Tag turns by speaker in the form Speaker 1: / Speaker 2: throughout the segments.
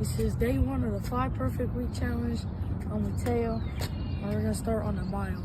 Speaker 1: This is day 1 of the 5 Perfect Week Challenge. I'm with Teo, and we're gonna start on the mile.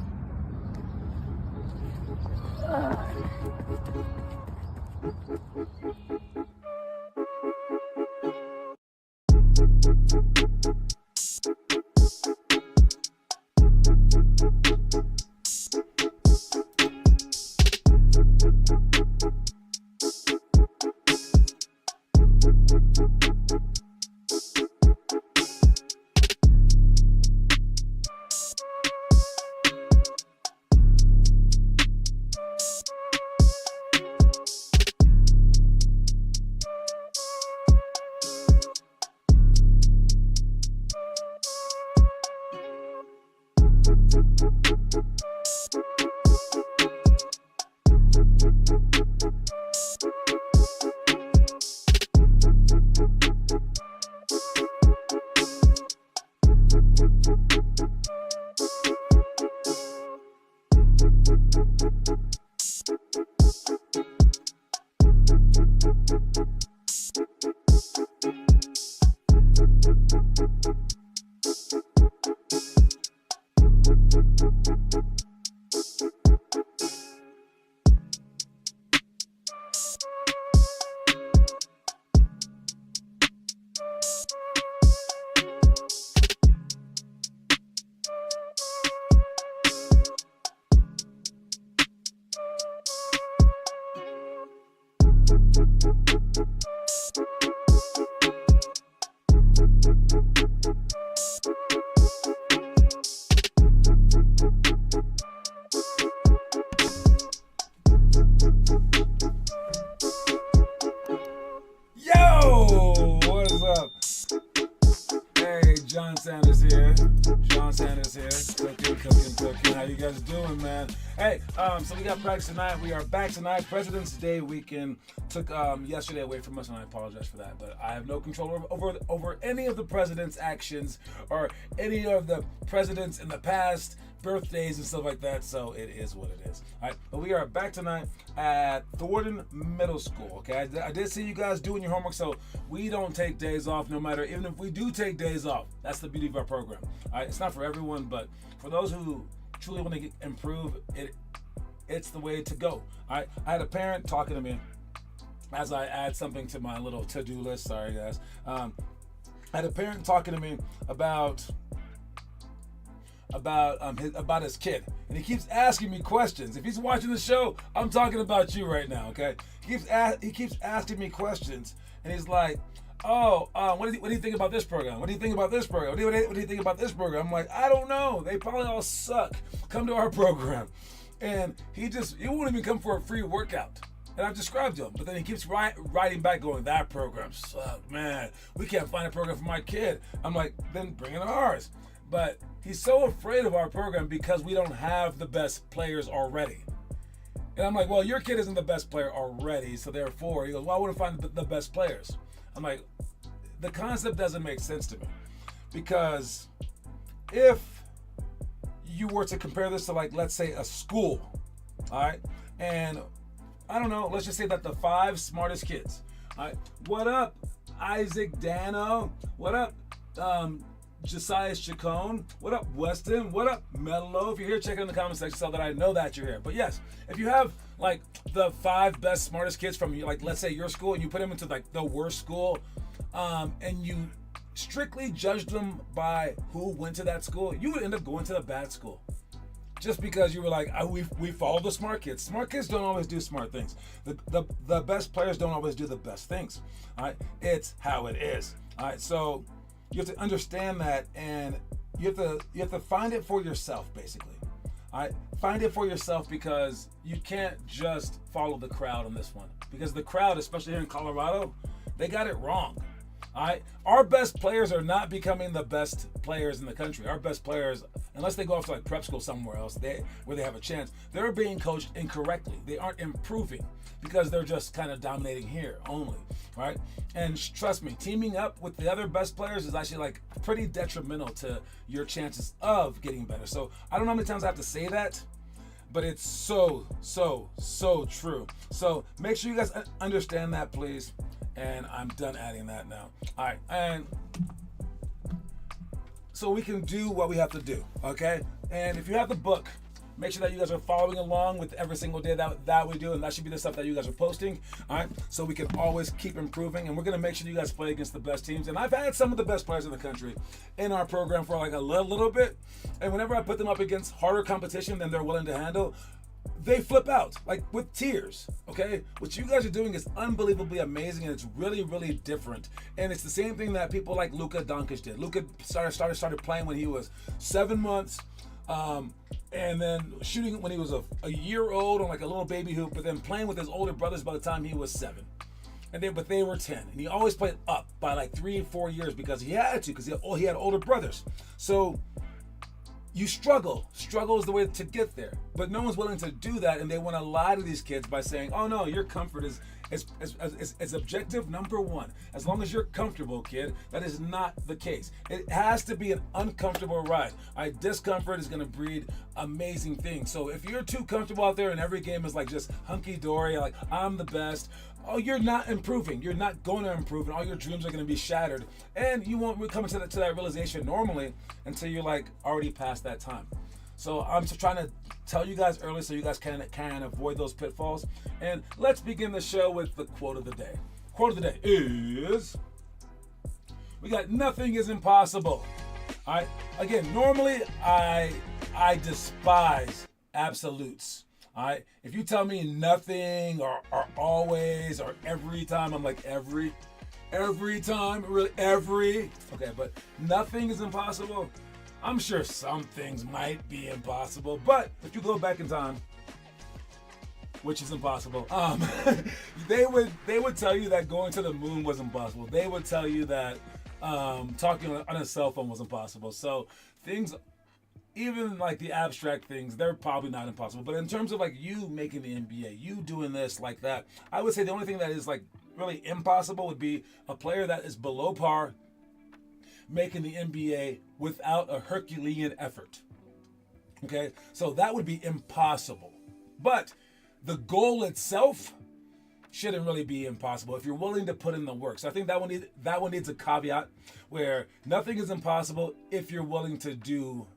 Speaker 2: Cooking. How you guys doing, man? Hey, so we got practice tonight. We are back tonight. President's Day weekend took yesterday away from us, and I apologize for that. But I have no control over any of the president's actions or any of the presidents in the past, birthdays and stuff like that. So it is what it is. All right, but we are back tonight at Thornton Middle School. Okay, I did see you guys doing your homework, so we don't take days off. No matter, even if we do take days off, that's the beauty of our program. All right, it's not for everyone, but for those who truly want to improve, it's the way to go. All right, I had a parent talking to me as I add something to my little to-do list. Sorry, guys. I had a parent talking to me about his kid, and he keeps asking me questions. If he's watching the show, I'm talking about you right now, okay? He keeps asking me questions, and he's like, what do you think about this program? What do you think about this program? What do you think about this program? I'm like, I don't know. They probably all suck. Come to our program. And he won't even come for a free workout. And I've described to him, but then he keeps writing back going, that program sucked, man. We can't find a program for my kid. I'm like, then bring in ours. But he's so afraid of our program because we don't have the best players already. And I'm like, well, your kid isn't the best player already, so therefore, he goes, well, I want to find the best players. I'm like, the concept doesn't make sense to me. Because if you were to compare this to, like, let's say a school, all right? And I don't know, let's just say that the 5 smartest kids, all right? What up, Isaac Dano? What up, Josiah Chacon? What up, Weston? What up, Mello? If you're here, check it in the comment section so that I know that you're here. But yes, if you have like the 5 best, smartest kids from, like, let's say your school, and you put them into like the worst school, and you strictly judged them by who went to that school, you would end up going to the bad school. Just because you were like, we follow the smart kids. Smart kids don't always do smart things. The best players don't always do the best things. All right, it's how it is. All right, so you have to understand that, and you have to find it for yourself, basically. All right, find it for yourself, because you can't just follow the crowd on this one, because the crowd, especially here in Colorado, they got it wrong. All right, our best players are not becoming the best players in the country. Our best players, unless they go off to like prep school somewhere else, where they have a chance, they're being coached incorrectly. They aren't improving because they're just kind of dominating here only, right? And trust me, teaming up with the other best players is actually like pretty detrimental to your chances of getting better. So I don't know how many times I have to say that, but it's so true. So make sure you guys understand that, please. And I'm done adding that now. All right, and so we can do what we have to do, okay? And if you have the book, make sure that you guys are following along with every single day that we do, and that should be the stuff that you guys are posting, all right? So we can always keep improving, and we're gonna make sure you guys play against the best teams. And I've had some of the best players in the country in our program for like a little bit, and whenever I put them up against harder competition than they're willing to handle, they flip out, like with tears, okay? What you guys are doing is unbelievably amazing, and it's really, really different. And it's the same thing that people like Luka Doncic did. Luka started playing when he was 7 months, and then shooting when he was a year old on like a little baby hoop, but then playing with his older brothers by the time he was 7. But they were 10. And he always played up by like 3 or 4 years because he had to, because he had older brothers. So you struggle. Struggle is the way to get there. But no one's willing to do that, and they want to lie to these kids by saying, oh no, your comfort is objective number one. As long as you're comfortable, kid, that is not the case. It has to be an uncomfortable ride. Discomfort is going to breed amazing things. So if you're too comfortable out there and every game is like just hunky-dory, like I'm the best, oh, you're not improving. You're not going to improve, and all your dreams are going to be shattered. And you won't come to that realization normally until you're like already past that time. So I'm just trying to tell you guys early so you guys can avoid those pitfalls. And let's begin the show with the quote of the day. Quote of the day is, we got nothing is impossible. All right. Again, normally I despise absolutes. All right. If you tell me nothing or always or every time, I'm like every time, really every. Okay, but nothing is impossible. I'm sure some things might be impossible, but if you go back in time, which is impossible, they would tell you that going to the moon was impossible. They would tell you that talking on a cell phone was impossible. So things, even like the abstract things, they're probably not impossible. But in terms of like you making the NBA, you doing this like that, I would say the only thing that is like really impossible would be a player that is below par making the NBA without a Herculean effort. Okay, so that would be impossible. But the goal itself shouldn't really be impossible if you're willing to put in the work. So I think that one needs a caveat where nothing is impossible if you're willing to do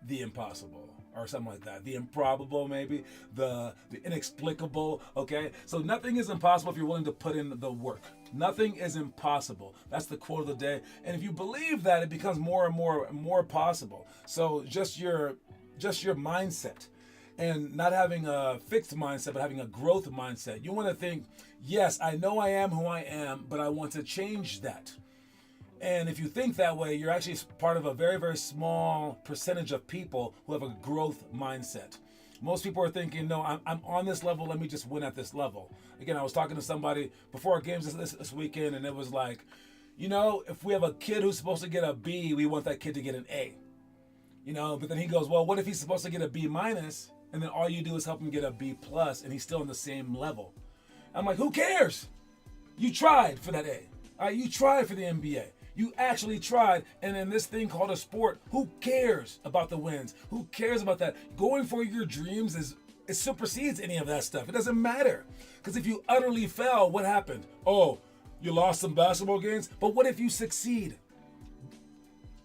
Speaker 2: the impossible or something like that. The improbable, maybe the inexplicable. Okay, so nothing is impossible if you're willing to put in the work. Nothing is impossible. That's the quote of the day. And if you believe that, it becomes more and more possible. So just your mindset, and not having a fixed mindset, but having a growth mindset. You want to think, yes, I know I am who I am, but I want to change that. And if you think that way, you're actually part of a very, very small percentage of people who have a growth mindset. Most people are thinking, no, I'm on this level, let me just win at this level. Again, I was talking to somebody before our games this weekend, and it was like, if we have a kid who's supposed to get a B, we want that kid to get an A. But then he goes, well, what if he's supposed to get a B minus, and then all you do is help him get a B plus, and he's still on the same level? I'm like, who cares? You tried for that A. All right, you tried for the NBA. You actually tried, and in this thing called a sport, who cares about the wins? Who cares about that? Going for your dreams it supersedes any of that stuff. It doesn't matter. Because if you utterly fail, what happened? Oh, you lost some basketball games? But what if you succeed?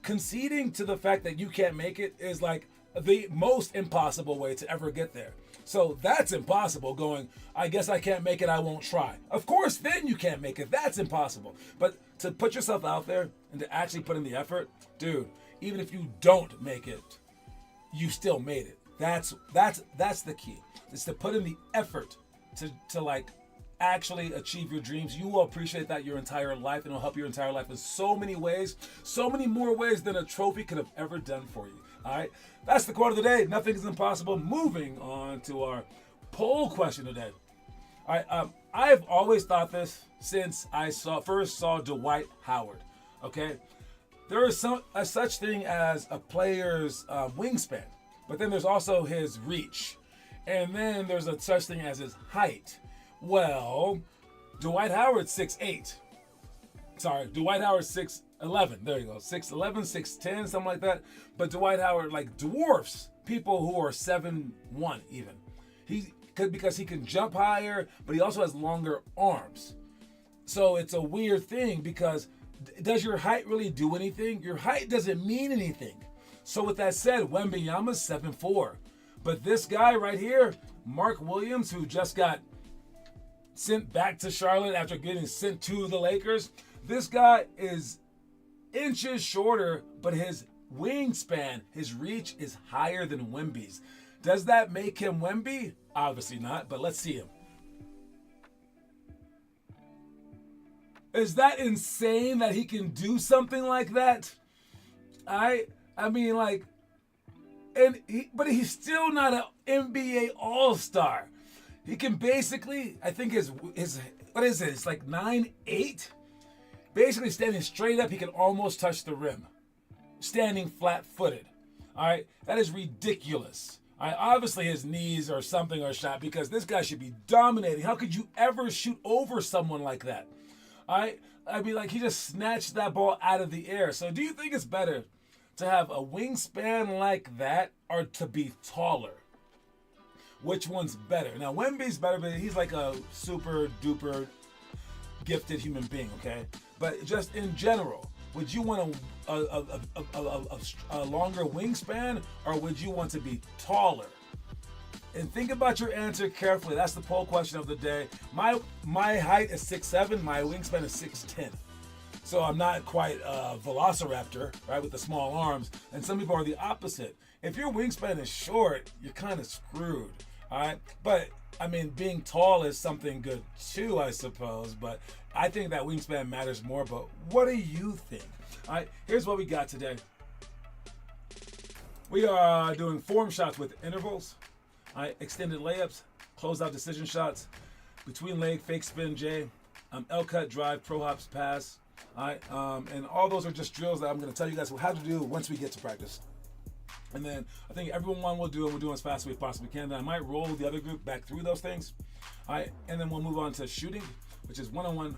Speaker 2: Conceding to the fact that you can't make it is like the most impossible way to ever get there. So that's impossible, going, I guess I can't make it, I won't try. Of course, then you can't make it. That's impossible. But to put yourself out there and to actually put in the effort, dude, even if you don't make it, you still made it. That's the key. It's to put in the effort to like actually achieve your dreams. You will appreciate that your entire life, and it'll help your entire life in so many ways, so many more ways than a trophy could have ever done for you. All right, that's the quote of the day. Nothing is impossible. Moving on to our poll question today. All right, I've always thought this since I first saw Dwight Howard. Okay, there is such thing as a player's wingspan, but then there's also his reach, and then there's a such thing as his height. Well, Dwight Howard's 6'8". Sorry, Dwight Howard's 6'11". There you go, 6'11", 6'10", something like that. But Dwight Howard like dwarfs people who are 7'1" even. Because he can jump higher, but he also has longer arms. So it's a weird thing because does your height really do anything? Your height doesn't mean anything. So with that said, Wembanyama's 7'4". But this guy right here, Mark Williams, who just got sent back to Charlotte after getting sent to the Lakers, this guy is inches shorter, but his wingspan, his reach is higher than Wemby's. Does that make him Wemby? Obviously not, but let's see him. Is that insane that he can do something like that? I mean, like, but he's still not an NBA All-Star. He can basically, I think his what is it? It's like 9'8". Basically standing straight up, he can almost touch the rim. Standing flat-footed. All right, that is ridiculous. All right, obviously his knees or something are shot because this guy should be dominating. How could you ever shoot over someone like that? All right, I mean, like, he just snatched that ball out of the air. So do you think it's better to have a wingspan like that or to be taller? Which one's better? Now, Wemby's better, but he's like a super duper gifted human being, okay? But just in general, would you want a longer wingspan or would you want to be taller? And think about your answer carefully. That's the poll question of the day. My height is 6'7", my wingspan is 6'10". So I'm not quite a velociraptor, right, with the small arms. And some people are the opposite. If your wingspan is short, you're kind of screwed, all right? But, I mean, being tall is something good too, I suppose. But I think that wingspan matters more. But what do you think? All right, here's what we got today. We are doing form shots with intervals. All right, extended layups, closeout decision shots, between leg, fake spin J, L-cut, drive, pro hops, pass. All right, and all those are just drills that I'm going to tell you guys how to do once we get to practice. And then I think everyone will do it. We'll do it as fast as we possibly can. Then I might roll the other group back through those things. All right, and then we'll move on to shooting, which is one-on-one,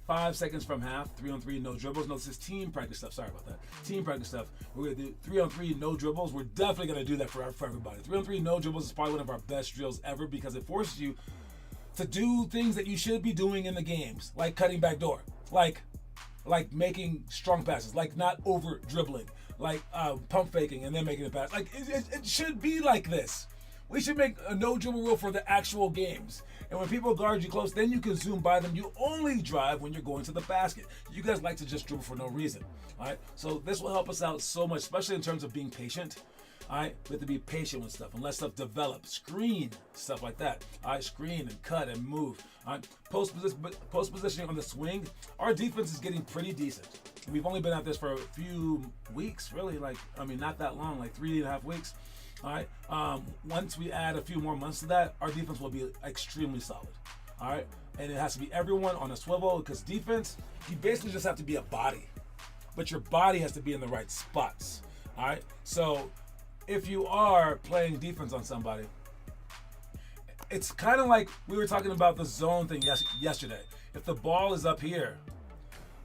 Speaker 2: 5 seconds from half, 3-on-3, no dribbles. No, this is team practice stuff. Sorry about that. Team practice stuff. We're going to do 3-on-3, no dribbles. We're definitely going to do that for everybody. 3-on-3, no dribbles is probably one of our best drills ever because it forces you to do things that you should be doing in the games, like cutting back door, like making strong passes, like not over dribbling, like pump faking and then making a pass. Like it should be like this. We should make a no dribble rule for the actual games. And when people guard you close, then you can zoom by them. You only drive when you're going to the basket. You guys like to just dribble for no reason. All right. So this will help us out so much, especially in terms of being patient. All right. We have to be patient with stuff and let stuff develop. Screen, stuff like that. All right. Screen and cut and move. All right. Post positioning on the swing. Our defense is getting pretty decent. We've only been at this for a few weeks, really. Not that long, like 3.5 weeks. All right. Once we add a few more months to that, our defense will be extremely solid. All right. And it has to be everyone on a swivel because defense, you basically just have to be a body, but your body has to be in the right spots. All right. So if you are playing defense on somebody, it's kind of like we were talking about the zone thing yesterday. If the ball is up here,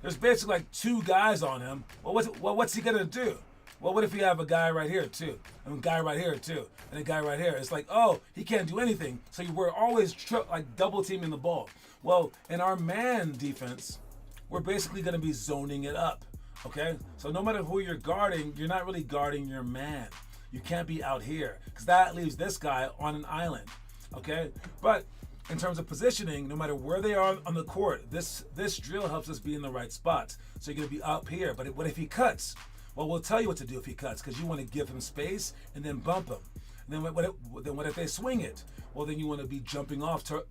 Speaker 2: there's basically like 2 guys on him. Well, what's he gonna do? Well, what if you have a guy right here too, and a guy right here too, and a guy right here? It's like, oh, he can't do anything. So we're always double teaming the ball. Well, in our man defense, we're basically going to be zoning it up. Okay, so no matter who you're guarding, you're not really guarding your man. You can't be out here because that leaves this guy on an island. Okay, but in terms of positioning, no matter where they are on the court, this drill helps us be in the right spots. So you're going to be up here. But what if he cuts? Well, we'll tell you what to do if he cuts because you want to give him space and then bump him. And then what if they swing it? Well, then you want to be jumping off to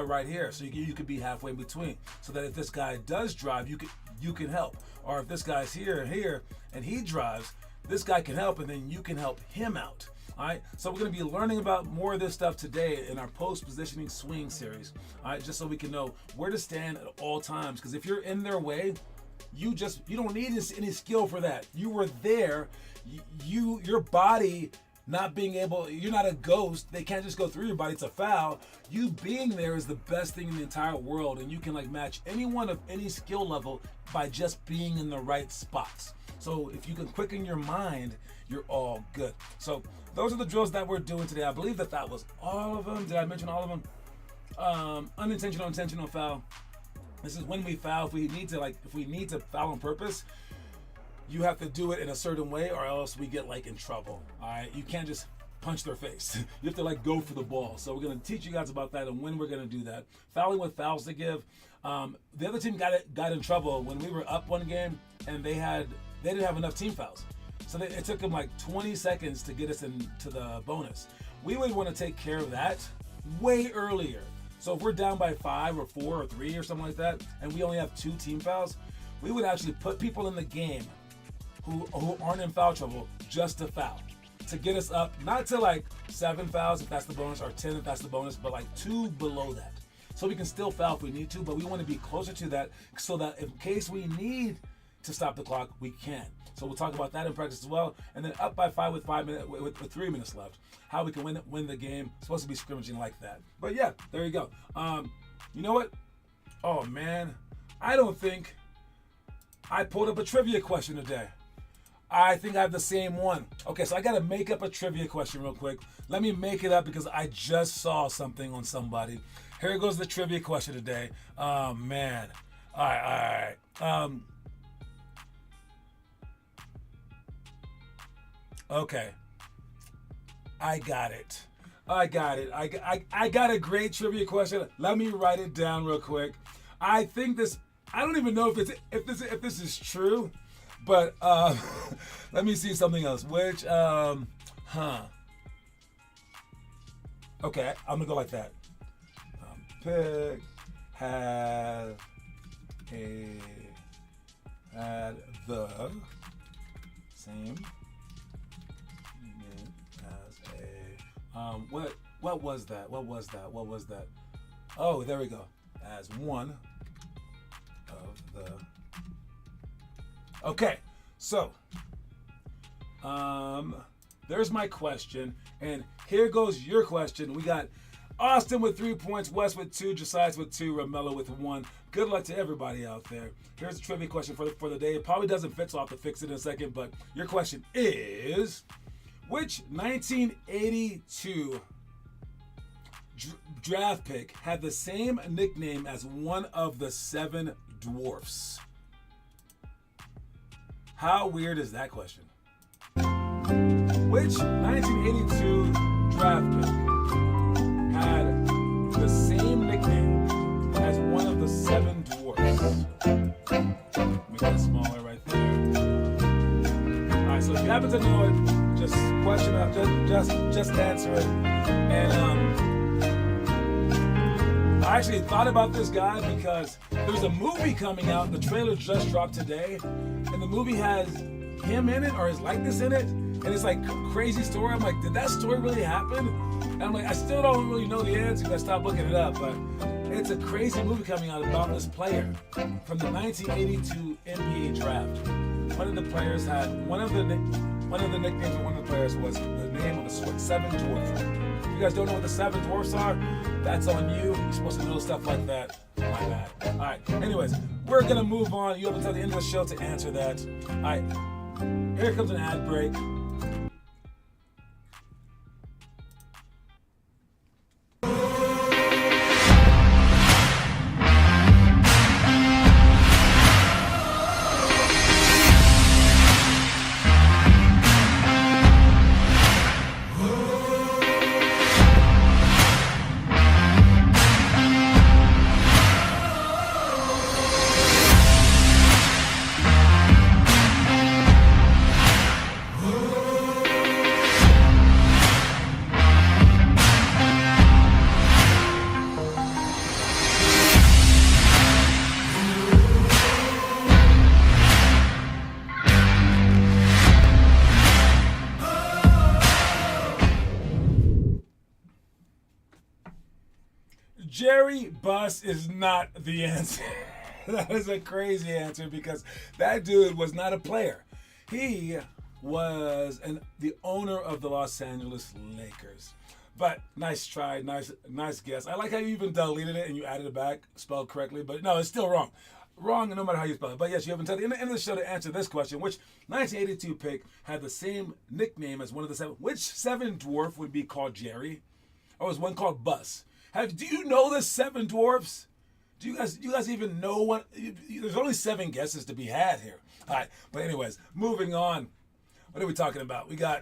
Speaker 2: right here, so you could be halfway in between, so that if this guy does drive, you can help. Or if this guy's here, and he drives, this guy can help, and then you can help him out. All right, so we're going to be learning about more of this stuff today in our post-positioning swing series. All right, just so we can know where to stand at all times. Because if you're in their way, you don't need any skill for that. You were there. Your body not being able, you're not a ghost. They can't just go through your body. It's a foul. You being there is the best thing in the entire world, and you can match anyone of any skill level by just being in the right spots. So if you can quicken your mind, you're all good. So those are the drills that we're doing today. I believe that was all of them. Did I mention all of them? Unintentional, intentional foul, This is when we foul. If we need to foul on purpose, you have to do it in a certain way, or else we get in trouble. All right, you can't just punch their face. You have to go for the ball. So we're gonna teach you guys about that and when we're gonna do that. Fouling with fouls to give. The other team got in trouble when we were up one game and they didn't have enough team fouls. So it took them 20 seconds to get us into the bonus. We would want to take care of that way earlier. So if we're down by 5 or 4 or 3 or something like that, and we only have 2 team fouls, we would actually put people in the game who aren't in foul trouble just to foul. To get us up, not to 7 fouls if that's the bonus, or 10 if that's the bonus, but 2 below that. So we can still foul if we need to, but we want to be closer to that so that in case we need to stop the clock, we can. So we'll talk about that in practice as well. And then up by 5 with 3 minutes left. How we can win the game. It's supposed to be scrimmaging like that. But yeah, there you go. You know what? Oh man, I don't think I pulled up a trivia question today. I think I have the same one. Okay, so I got to make up a trivia question real quick. Let me make it up because I just saw something on somebody. Here goes the trivia question today. Oh man. All right. Okay. I got it. I got a great trivia question. Let me write it down real quick. I think this. I don't even know if this is true, but let me see something else. Which Okay, I'm gonna go like that. Pick had the same name as a what was that? Oh, there we go. As one of the. Okay, so there's my question, and here goes your question. We got Austin with 3 points, Wes with 2, Josiah with 2, Romello with 1. Good luck to everybody out there. Here's a trivia question for the day. It probably doesn't fit, so I'll have to fix it in a second. But your question is, which 1982 draft pick had the same nickname as one of the 7 dwarfs? How weird is that question? Which 1982 draft pick had the same nickname as one of the 7 dwarfs? Make that smaller right there. All right, so if you happen to know it, just question out, just answer it. And I actually thought about this guy because there's a movie coming out. The trailer just dropped today, and the movie has him in it or his likeness in it, and it's crazy story. I'm like, did that story really happen? And I'm like, I still don't really know the answer because I stopped looking it up, but it's a crazy movie coming out about this player from the 1982 NBA draft. One of the players had one of the nicknames of one of the players was the name of the 7 dwarfs. If you guys don't know what the 7 dwarfs are, that's on you. You're supposed to know stuff like that. My bad. All right. Anyways, we're gonna move on. You have until the end of the show to answer that. All right. Here comes an ad break. Jerry Buss is not the answer. That is a crazy answer because that dude was not a player. He was the owner of the Los Angeles Lakers. But nice try, nice guess. I like how you even deleted it and you added it back, spelled correctly. But no, it's still wrong. Wrong no matter how you spell it. But yes, you have until the end of the show to answer this question. Which 1982 pick had the same nickname as one of the 7? Which 7 dwarf would be called Jerry? Or was one called Buss? Do you know the 7 dwarfs? Do you guys even know what? There's only 7 guesses to be had here. All right, but anyways, moving on. What are we talking about? We got.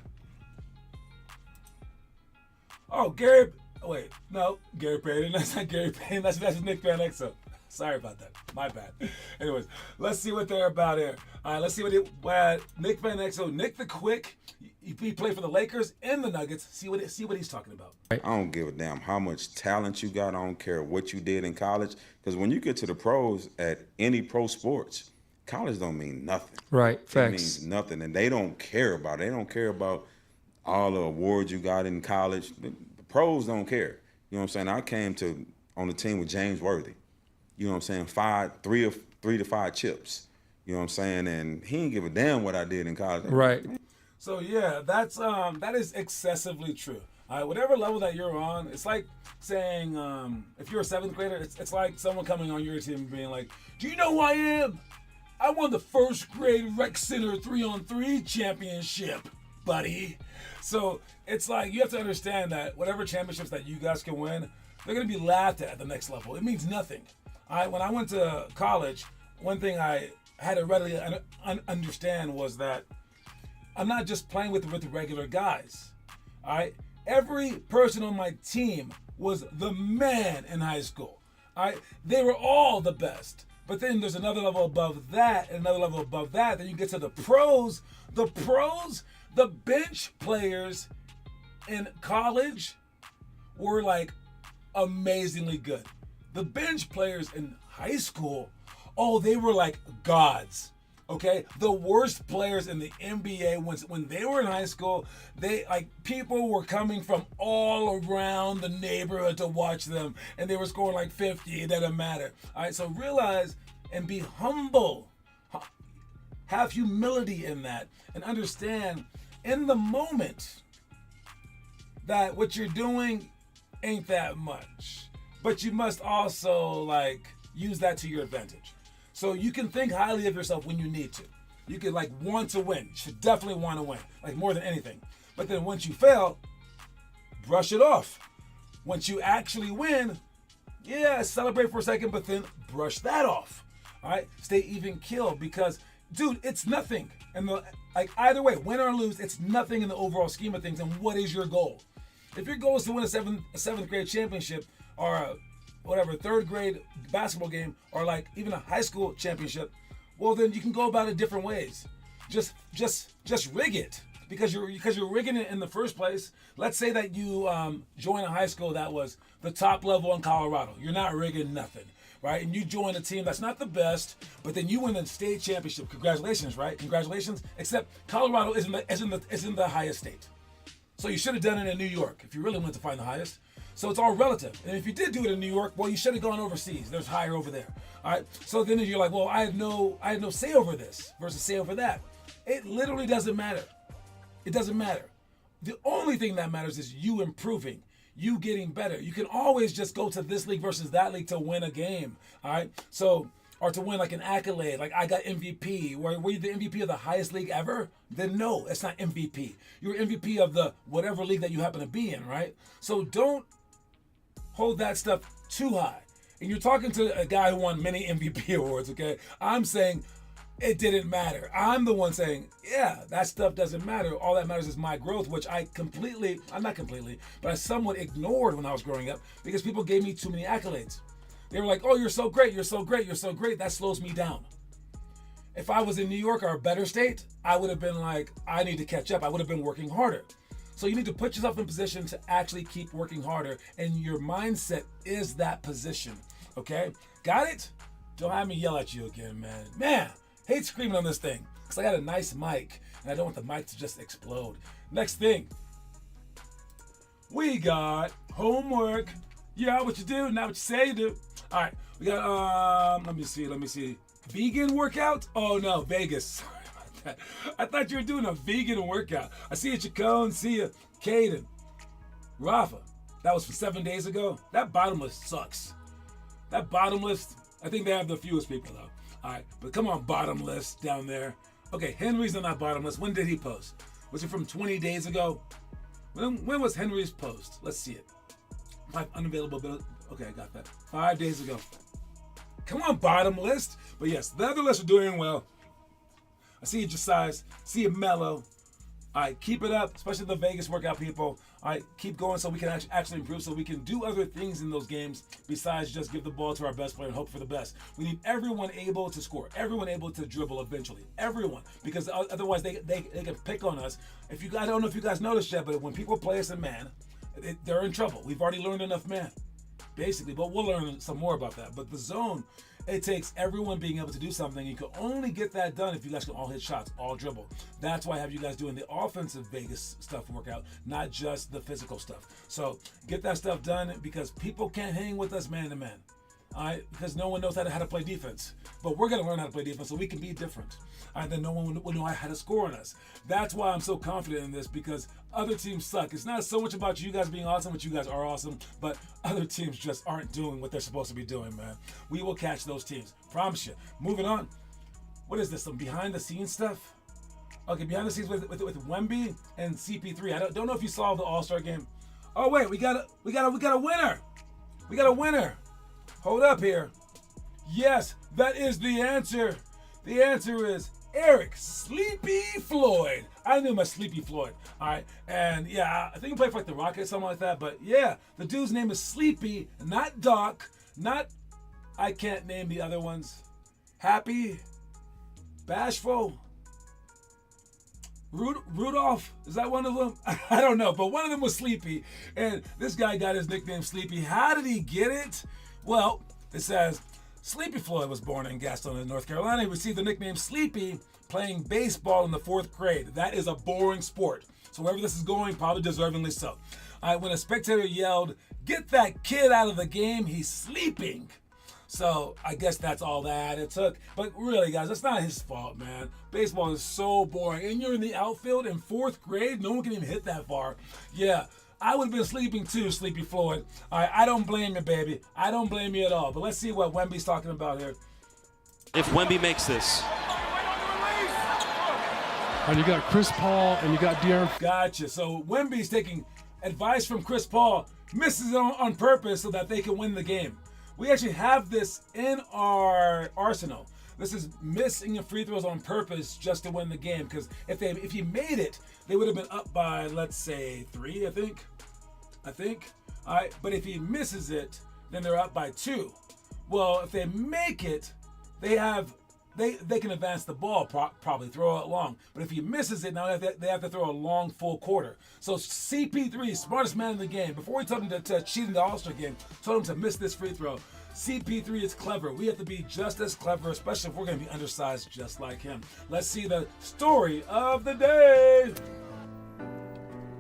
Speaker 2: Oh, Gary. Wait, no, Gary Payton. That's not Gary Payton. That's Nick Van Exel. Sorry about that. My bad. Anyways, let's see what they're about here. All right, let's see what Nick Van Exel, Nick the Quick. He played for the Lakers and the Nuggets. See what he's talking about.
Speaker 3: I don't give a damn how much talent you got. I don't care what you did in college. Because when you get to the pros at any pro sports, college don't mean nothing.
Speaker 4: Right, facts.
Speaker 3: It means nothing, and they don't care about it. They don't care about all the awards you got in college. The pros don't care. You know what I'm saying? I came on the team with James Worthy. You know what I'm saying? 3 to 5 chips. You know what I'm saying? And he didn't give a damn what I did in college.
Speaker 4: Right.
Speaker 2: So yeah, that is excessively true. Whatever level that you're on, it's like saying if you're a 7th grader, it's like someone coming on your team and being like, "Do you know who I am? I won the 1st grade rec center 3-on-3 championship, buddy." So it's like you have to understand that whatever championships that you guys can win, they're gonna be laughed at the next level. It means nothing. When I went to college, one thing I had to readily understand was that I'm not just playing with regular guys. All right, every person on my team was the man in high school. All right, they were all the best. But then there's another level above that, and another level above that. Then you get to the pros. The bench players in college were like amazingly good. The bench players in high school, oh, they were like gods. Okay, the worst players in the NBA when they were in high school, people were coming from all around the neighborhood to watch them, and they were scoring like 50. It doesn't matter. All right, so realize and be humble, have humility in that, and understand in the moment that what you're doing ain't that much, but you must also use that to your advantage. So you can think highly of yourself when you need to. You can want to win. You should definitely want to win, more than anything. But then once you fail, brush it off. Once you actually win, yeah, celebrate for a second, but then brush that off. All right, stay even keel because, dude, it's nothing. And either way, win or lose, it's nothing in the overall scheme of things. And what is your goal? If your goal is to win a 7th grade championship or whatever 3rd grade basketball game or even a high school championship, well then you can go about it different ways. Just rig it because you're rigging it in the first place. Let's say that you join a high school that was the top level in Colorado. You're not rigging nothing, right? And you join a team that's not the best, but then you win the state championship. Congratulations, right? Congratulations. Except Colorado isn't the highest state. So you should have done it in New York if you really wanted to find the highest. So it's all relative. And if you did do it in New York, well, you should have gone overseas. There's higher over there. All right. So then you're like, well, I had no say over this versus say over that. It literally doesn't matter. It doesn't matter. The only thing that matters is you improving, you getting better. You can always just go to this league versus that league to win a game. All right. So, or to win an accolade, I got MVP. Were you the MVP of the highest league ever? Then no, it's not MVP. You're MVP of the whatever league that you happen to be in, right? So don't hold that stuff too high. And you're talking to a guy who won many MVP awards, okay? I'm saying it didn't matter. I'm the one saying, yeah, that stuff doesn't matter. All that matters is my growth, which I somewhat ignored when I was growing up because people gave me too many accolades. They were like, oh, you're so great, you're so great, you're so great. That slows me down. If I was in New York or a better state, I would have been like, I need to catch up. I would have been working harder. So you need to put yourself in position to actually keep working harder. And your mindset is that position. Okay? Got it? Don't have me yell at you again, man. Man, hate screaming on this thing. Because I got a nice mic. And I don't want the mic to just explode. Next thing. We got homework. Yeah, what you do, not what you say you do. All right, we got, let me see. Vegan workout? Oh no, Vegas. Sorry about that. I thought you were doing a vegan workout. I see you, Chacon, see you, Caden, Rafa. That was from 7 days ago. That bottomless sucks. That bottomless, I think they have the fewest people though. All right, but come on, bottomless down there. Okay, Henry's not bottomless. When did he post? Was it from 20 days ago? When was Henry's post? Let's see it. 5 unavailable. Okay, I got that. 5 days ago. Come on, bottom list. But yes, the other lists are doing well. I see you, Josiah. See you, Mello. All right, keep it up, especially the Vegas workout people. All right, keep going so we can actually improve, so we can do other things in those games besides just give the ball to our best player and hope for the best. We need everyone able to score, everyone able to dribble eventually, everyone, because otherwise they can pick on us. I don't know if you guys noticed yet, but when people play us in man, they're in trouble. We've already learned enough man, basically, but we'll learn some more about that. But the zone, it takes everyone being able to do something. You can only get that done if you guys can all hit shots, all dribble. That's why I have you guys doing the offensive Vegas stuff workout, not just the physical stuff. So get that stuff done, because people can't hang with us man to man. All right, because no one knows how to play defense. But we're going to learn how to play defense so we can be different. All right, then no one will know how to score on us. That's why I'm so confident in this, because other teams suck. It's not so much about you guys being awesome, which you guys are awesome, but other teams just aren't doing what they're supposed to be doing, man. We will catch those teams. Promise you. Moving on. What is this? Some behind the scenes stuff? Okay, behind the scenes with Wemby and CP3. I don't know if you saw the All-Star game. Oh wait, we got a winner. We got a winner. Hold up here. Yes, that is the answer. The answer is Eric Sleepy Floyd. I knew my Sleepy Floyd. All right. And yeah, I think he played for like the Rockets, something like that. But yeah, the dude's name is Sleepy, not Doc, I can't name the other ones. Happy, Bashful, Rudolph, is that one of them? I don't know, but one of them was Sleepy. And this guy got his nickname Sleepy. How did he get it? Well, it says, Sleepy Floyd was born in Gastonia, North Carolina. He received the nickname Sleepy playing baseball in the 4th grade. That is a boring sport. So wherever this is going, probably deservingly so. When a spectator yelled, "Get that kid out of the game, he's sleeping." So I guess that's all that it took. But really, guys, that's not his fault, man. Baseball is so boring. And you're in the outfield in 4th grade. No one can even hit that far. Yeah. I would have been sleeping too, Sleepy Floyd. All right, I don't blame you, baby. I don't blame you at all. But let's see what Wemby's talking about here.
Speaker 4: If Wemby makes this.
Speaker 5: And you got Chris Paul and you got De'Aaron.
Speaker 2: Gotcha. So Wemby's taking advice from Chris Paul, misses it on purpose so that they can win the game. We actually have this in our arsenal. This is missing free throws on purpose just to win the game. Because if he made it, they would have been up by, let's say, 3, I think. All right, but if he misses it, then they're up by 2. Well, if they make it, they can advance the ball, probably throw it long. But if he misses it, now they have to throw a long full quarter. So CP3, smartest man in the game, before he told him to cheat in the All-Star game, told him to miss this free throw. CP3 is clever. We have to be just as clever, especially if we're going to be undersized just like him. Let's see the story of the day.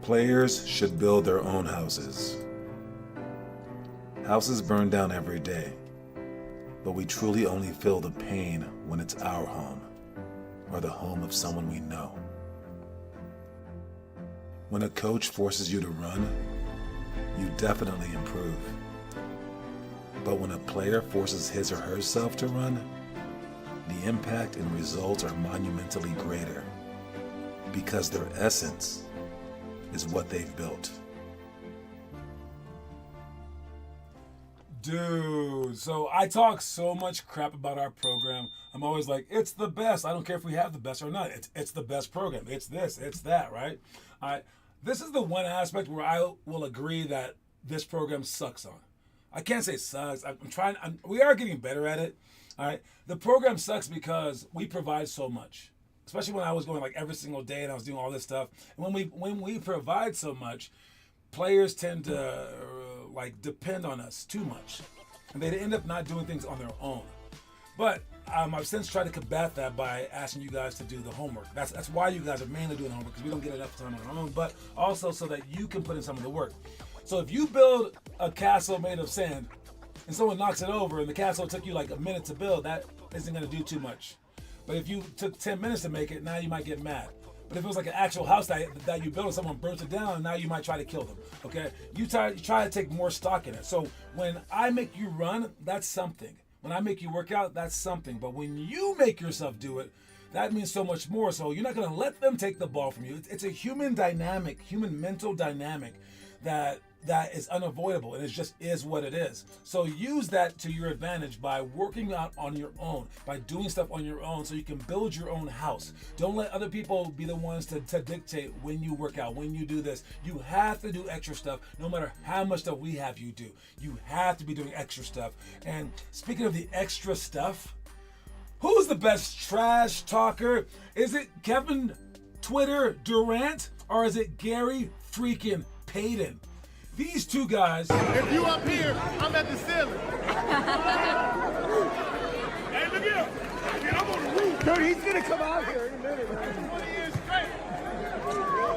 Speaker 6: Players should build their own houses. Houses burn down every day, but we truly only feel the pain when it's our home or the home of someone we know. When a coach forces you to run, you definitely improve. But when a player forces his or herself to run, the impact and results are monumentally greater because their essence is what they've built.
Speaker 2: Dude, so I talk so much crap about our program. I'm always like, it's the best. I don't care if we have the best or not. It's the best program. It's this, it's that, right? This is the one aspect where I will agree that this program sucks on. I can't say sucks. We are getting better at it. All right. The program sucks because we provide so much, especially when I was going like every single day and I was doing all this stuff. And when we provide so much, players tend to like depend on us too much, and they end up not doing things on their own. But I've since tried to combat that by asking you guys to do the homework. That's why you guys are mainly doing the homework, because we don't get enough time on our own, but also so that you can put in some of the work. So if you build a castle made of sand and someone knocks it over and the castle took you like a minute to build, that isn't going to do too much. But if you took 10 minutes to make it, now you might get mad. But if it was like an actual house that you built and someone burnt it down, now you might try to kill them, okay? You try to take more stock in it. So when I make you run, that's something. When I make you work out, that's something. But when you make yourself do it, that means so much more. So you're not going to let them take the ball from you. It's a human dynamic, human mental dynamic that that is unavoidable, and it just is what it is. So use that to your advantage by working out on your own, by doing stuff on your own so you can build your own house. Don't let other people be the ones to dictate when you work out, when you do this. You have to do extra stuff no matter how much stuff we have you do. You have to be doing extra stuff. And speaking of the extra stuff, who's the best trash talker? Is it Kevin Twitter Durant or is it Gary freaking Payton? These two guys.
Speaker 7: If you up here, I'm at the ceiling. Hey, look here. I'm on the roof. Dude, he's gonna come out here in a minute, man. 20 years straight.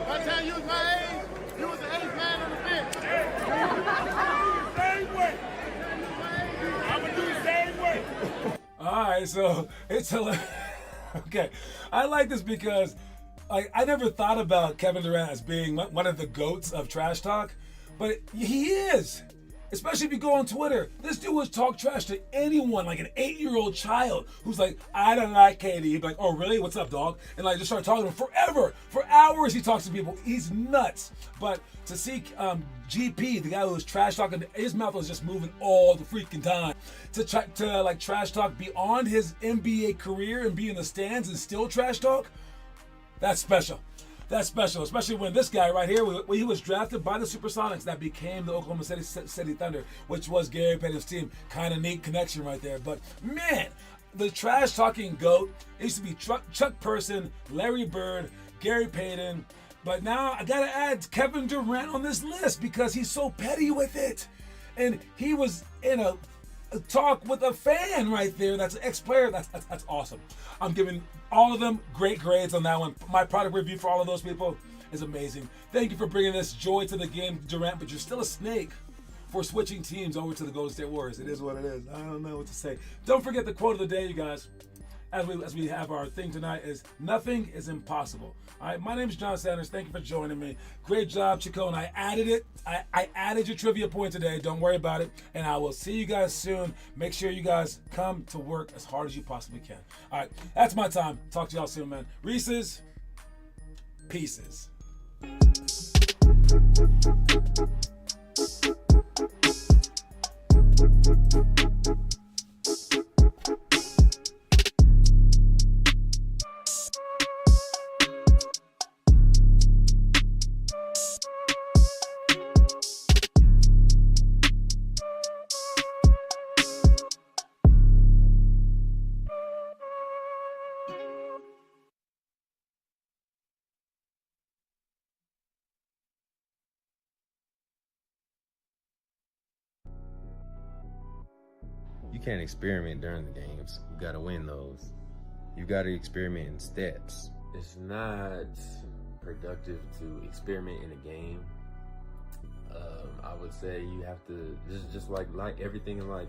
Speaker 7: By the time you was my age, you was the 8th man on the bench. Same way. I'm gonna do the same way.
Speaker 2: All right, so it's hilarious. Okay, I like this because I never thought about Kevin Durant as being one of the GOATs of trash talk, but he is. Especially if you go on Twitter. This dude was talk trash to anyone, like an 8-year-old child who's like, I don't like KD. He'd be like, oh, really? What's up, dog? And like just start talking to him forever. For hours he talks to people. He's nuts. But to see GP, the guy who was trash talking, his mouth was just moving all the freaking time. To like trash talk beyond his NBA career and be in the stands and still trash talk, that's special. That's special, especially when this guy right here, when he was drafted by the Supersonics that became the Oklahoma City Thunder, which was Gary Payton's team. Kind of neat connection right there. But man, the trash talking GOAT, it used to be Chuck Person, Larry Bird, Gary Payton. But now I gotta add Kevin Durant on this list because he's so petty with it. And he was in a talk with a fan right there that's an ex-player. That's awesome. I'm giving all of them great grades on that one. My product review for all of those people is amazing. Thank you for bringing this joy to the game, Durant, but you're still a snake for switching teams over to the Golden State Warriors. It is what it is. I don't know what to say. Don't forget the quote of the day, you guys. As we have our thing tonight is nothing is impossible. All right, my name is John Sanders. Thank you for joining me. Great job, Chacon. I added it. I added your trivia point today. Don't worry about it. And I will see you guys soon. Make sure you guys come to work as hard as you possibly can. All right, that's my time. Talk to y'all soon, man. Reese's Pieces.
Speaker 8: You can't experiment during the games. You gotta win those. You gotta experiment in steps.
Speaker 9: It's not productive to experiment in a game. I would say you have to, just like everything in life,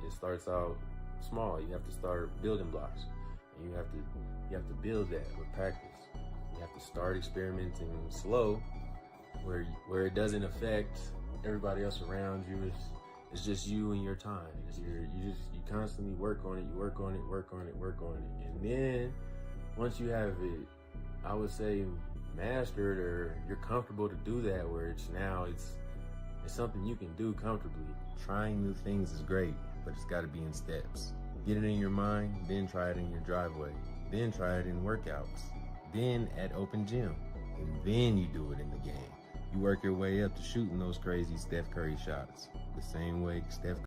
Speaker 9: it starts out small. You have to start building blocks. And you have to build that with practice. You have to start experimenting slow, where it doesn't affect everybody else around you. It's just you and your time. You constantly work on it. You work on it, and then once you have it, I would say mastered, or you're comfortable to do that, where it's something you can do comfortably.
Speaker 8: Trying new things is great, but it's gotta be in steps. Get it in your mind, then try it in your driveway, then try it in workouts, then at open gym, and then you do it in the game. You work your way up to shooting those crazy Steph Curry shots, the same way Steph